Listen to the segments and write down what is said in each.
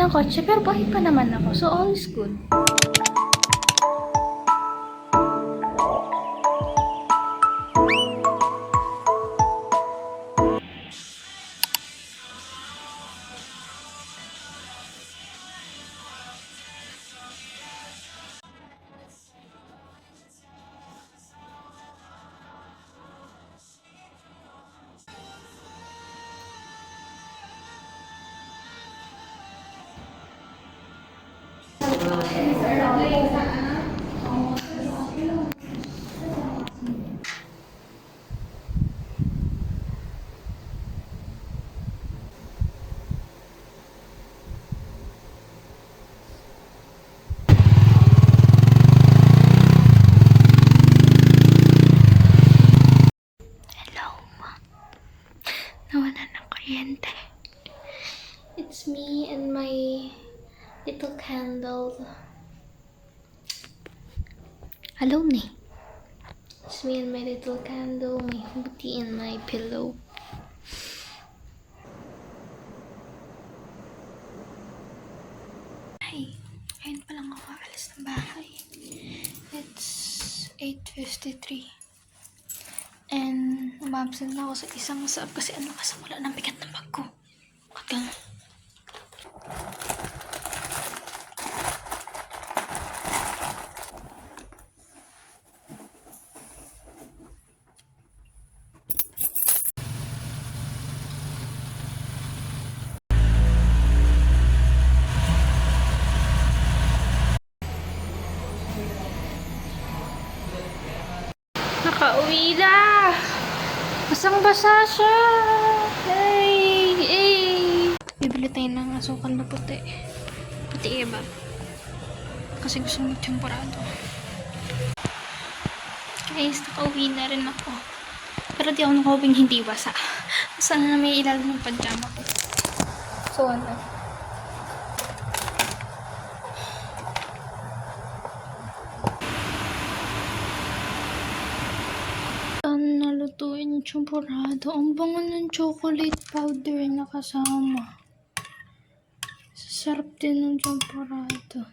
ng kotse, pero buhay pa naman ako. So, all is good. Nawala ng kuryente. It's me and my little candle. Alone eh. It's me and my little candle, my hoodie and my pillow. Ay, ayun pa lang ako alis ng bahay. It's 8:53. And umabsent na ako sa isang masarap kasi wala ng bigat ng bag ko. Kagal. Nakauwi na! Basang-basa siya! Hey! Bibili tayo ng asukal na puti. Puti ba? Kasi gusto mo temporado. Guys, nakauwi na rin ako. Pero di ako nakauwing hindi basa. Basta na may ilalim ng pajama ko. So, ano? Nalutuin yung champorado. Ang bango ng chocolate powder na kasama. Sarap din ng champorado.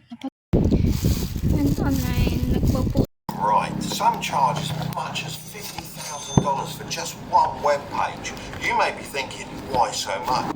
And online, nagpo-post. Right, some charge as much as $50,000 for just one web page. You may be thinking, why so much?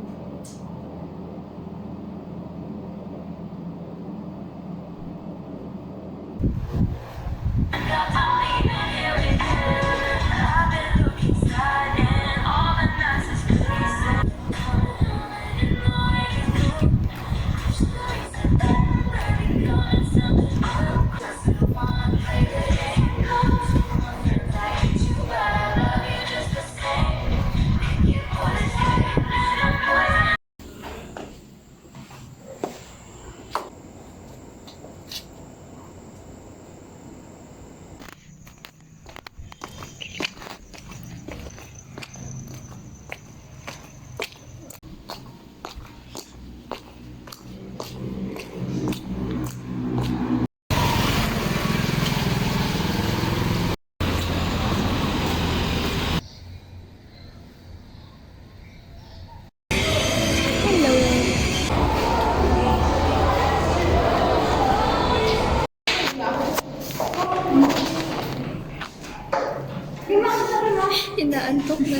Inaantok na.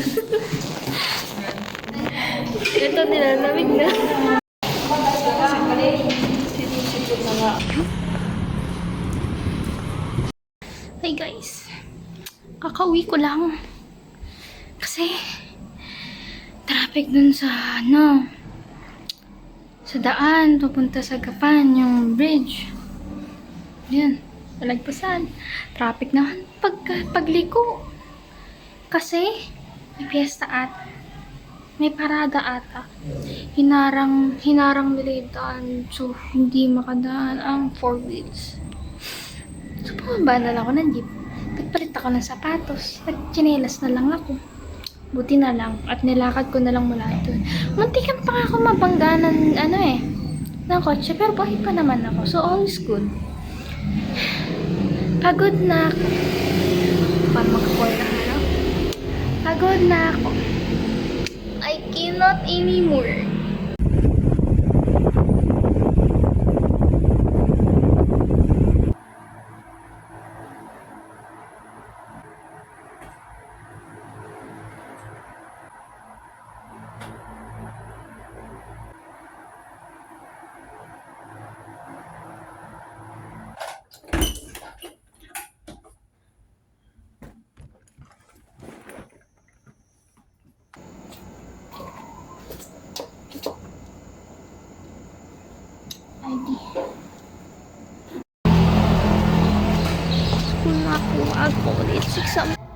Ito, nilalamig na. Hey guys, kakauwi ko lang. Kasi, traffic dun sa, sa daan, papunta sa Gapan, yung bridge. Yan, nalagpasan. Traffic naman pagliko. Kasi, may piyesta at may parada ata. Hinarang nila yung daan. So, hindi makadaan ang 4 wheels. So, bumaba na lang ako ng jeep. Nagpalit ako ng sapatos. Nagchinelas na lang ako. Buti na lang. At nilakad ko na lang mula doon. Muntikan pa ako mabangga ng kotse. Pero buhay pa naman ako. So, all is good. Pagod na ako. Paano makakuha na araw? Pagod na ako. I cannot anymore. it's exam